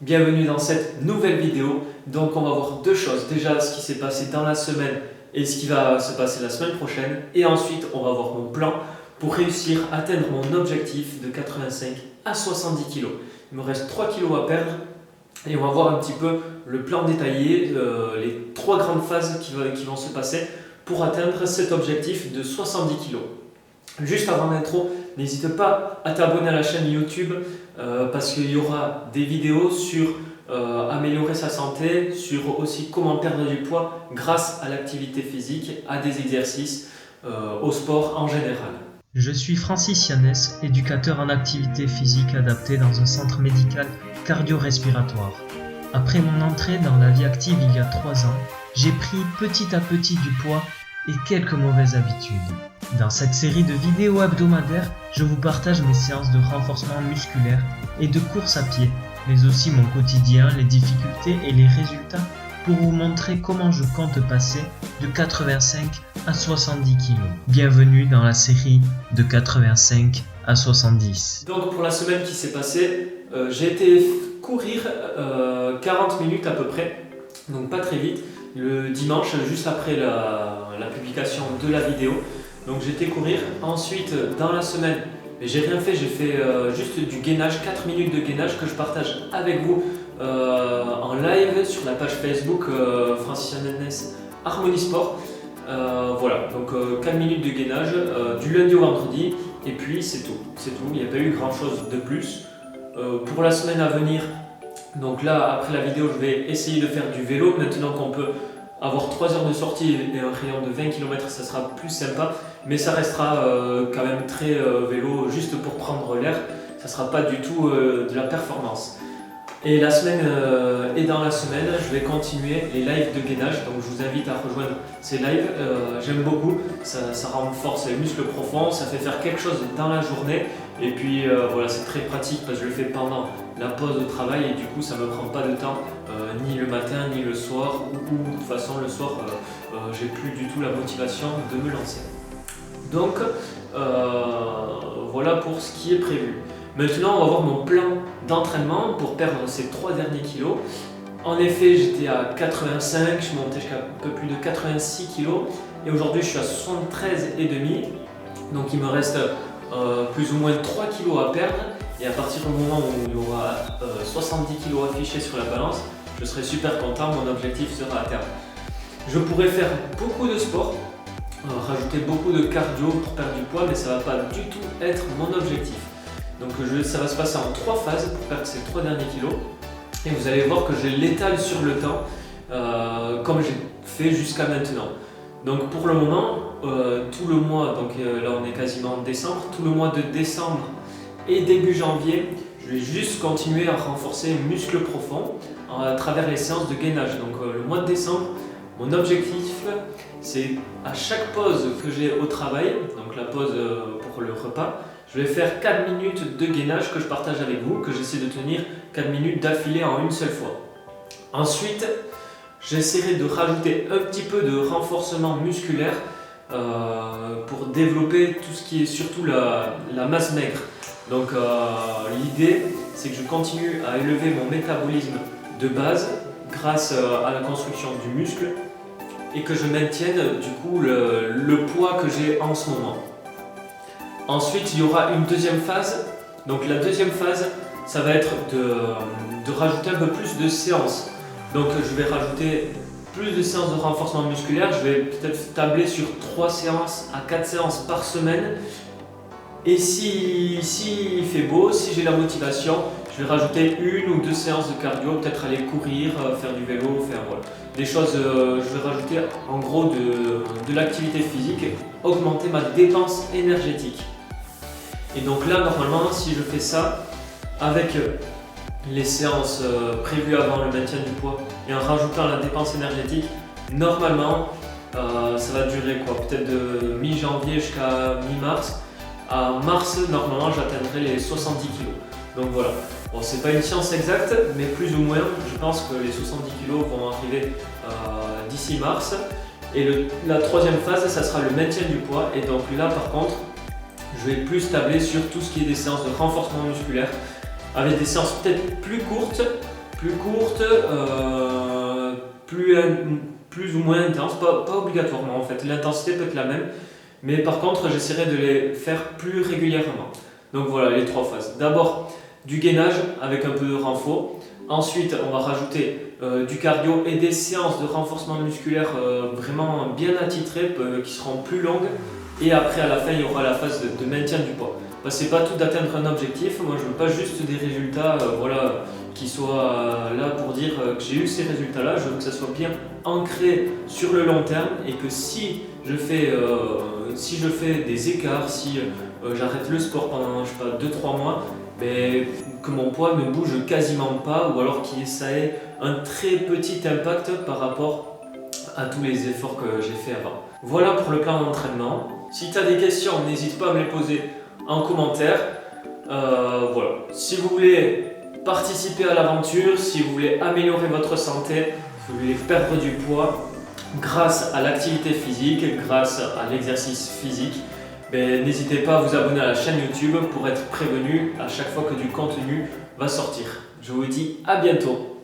Bienvenue dans cette nouvelle vidéo. Donc on va voir deux choses. Déjà ce qui s'est passé dans la semaine et ce qui va se passer la semaine prochaine. Et ensuite on va voir mon plan pour réussir à atteindre mon objectif de 85 à 70 kg. Il me reste 3 kg à perdre et on va voir un petit peu le plan détaillé, les trois grandes phases qui vont se passer pour atteindre cet objectif de 70 kg. Juste avant l'intro, n'hésite pas à t'abonner à la chaîne YouTube parce qu'il y aura des vidéos sur améliorer sa santé, sur aussi comment perdre du poids grâce à l'activité physique, à des exercices, au sport en général. Je suis Francis Yannès, éducateur en activité physique adaptée dans un centre médical cardio-respiratoire. Après mon entrée dans la vie active il y a 3 ans, j'ai pris petit à petit du poids et quelques mauvaises habitudes. Dans cette série de vidéos hebdomadaires, je vous partage mes séances de renforcement musculaire et de course à pied, mais aussi mon quotidien, les difficultés et les résultats pour vous montrer comment je compte passer de 85 à 70 kg. Bienvenue dans la série de 85 à 70. Donc pour la semaine qui s'est passée, j'ai été courir 40 minutes à peu près, donc pas très vite, le dimanche juste après la publication de la vidéo. Donc j'ai été courir. Ensuite dans la semaine, j'ai rien fait, j'ai fait juste du gainage, 4 minutes de gainage que je partage avec vous en live sur la page Facebook Francis Yannès Harmonie Sport. Voilà, donc 4 minutes de gainage du lundi au vendredi et puis c'est tout, il n'y a pas eu grand chose de plus. Pour la semaine à venir, donc là après la vidéo je vais essayer de faire du vélo maintenant qu'on peut avoir 3 heures de sortie et un rayon de 20 km, ça sera plus sympa, mais ça restera quand même très vélo juste pour prendre l'air, ça sera pas du tout de la performance. Et la semaine et dans la semaine, je vais continuer les lives de gainage, donc je vous invite à rejoindre ces lives. J'aime beaucoup, ça renforce les muscles profonds, ça fait faire quelque chose dans la journée. Et puis voilà, c'est très pratique parce que je le fais pendant la pause de travail et du coup ça ne me prend pas de temps, ni le matin ni le soir, ou de toute façon le soir j'ai plus du tout la motivation de me lancer. Donc voilà pour ce qui est prévu. Maintenant, on va voir mon plan d'entraînement pour perdre ces 3 derniers kilos. En effet, j'étais à 85, je suis monté jusqu'à un peu plus de 86 kilos et aujourd'hui je suis à 73,5. Donc il me reste plus ou moins 3 kilos à perdre et à partir du moment où il y aura 70 kilos affichés sur la balance, je serai super content, mon objectif sera atteint. Je pourrais faire beaucoup de sport, rajouter beaucoup de cardio pour perdre du poids, mais ça ne va pas du tout être mon objectif. Donc ça va se passer en 3 phases pour perdre ces 3 derniers kilos. Et vous allez voir que je l'étale sur le temps, comme j'ai fait jusqu'à maintenant. Donc pour le moment, tout le mois, donc là on est quasiment en décembre, tout le mois de décembre et début janvier, je vais juste continuer à renforcer les muscles profonds à travers les séances de gainage. Donc le mois de décembre, mon objectif, c'est à chaque pause que j'ai au travail, donc la pause pour le repas, je vais faire 4 minutes de gainage que je partage avec vous, que j'essaie de tenir 4 minutes d'affilée en une seule fois. Ensuite, j'essaierai de rajouter un petit peu de renforcement musculaire pour développer tout ce qui est surtout la masse maigre. Donc l'idée, c'est que je continue à élever mon métabolisme de base grâce à la construction du muscle et que je maintienne du coup le poids que j'ai en ce moment. Ensuite, il y aura une deuxième phase. Donc la deuxième phase, ça va être de rajouter un peu plus de séances. Donc je vais rajouter plus de séances de renforcement musculaire. Je vais peut-être tabler sur 3 séances à 4 séances par semaine. Et si il fait beau, si j'ai la motivation, je vais rajouter 1 ou 2 séances de cardio, peut-être aller courir, faire du vélo, faire voilà, des choses. Je vais rajouter en gros de l'activité physique, augmenter ma dépense énergétique. Et donc là, normalement, si je fais ça avec les séances prévues avant le maintien du poids et en rajoutant la dépense énergétique, normalement, ça va durer quoi, peut-être de mi-janvier jusqu'à mi-mars. À mars, normalement, j'atteindrai les 70 kg. Donc voilà. Bon, c'est pas une science exacte, mais plus ou moins, je pense que les 70 kg vont arriver d'ici mars. Et la troisième phase, ça sera le maintien du poids. Et donc là, par contre, je vais plus tabler sur tout ce qui est des séances de renforcement musculaire avec des séances peut-être plus courtes plus courte, plus ou moins intense, pas obligatoirement en fait, l'intensité peut être la même, mais par contre j'essaierai de les faire plus régulièrement. Donc voilà les 3 phases. D'abord du gainage avec un peu de renfort, ensuite on va rajouter du cardio et des séances de renforcement musculaire vraiment bien attitrées qui seront plus longues, et après à la fin il y aura la phase de maintien du poids. C'est pas tout d'atteindre un objectif, moi je veux pas juste des résultats qui soient là pour dire que j'ai eu ces résultats là, je veux que ça soit bien ancré sur le long terme, et que si je fais des écarts, si j'arrête le sport pendant je sais pas 2-3 mois, que mon poids ne bouge quasiment pas, ou alors que ça ait un très petit impact par rapport à tous les efforts que j'ai fait avant. Voilà pour le plan d'entraînement. Si tu as des questions, n'hésite pas à me les poser en commentaire. Voilà. Si vous voulez participer à l'aventure, si vous voulez améliorer votre santé, si vous voulez perdre du poids grâce à l'activité physique, grâce à l'exercice physique, n'hésitez pas à vous abonner à la chaîne YouTube pour être prévenu à chaque fois que du contenu va sortir. Je vous dis à bientôt.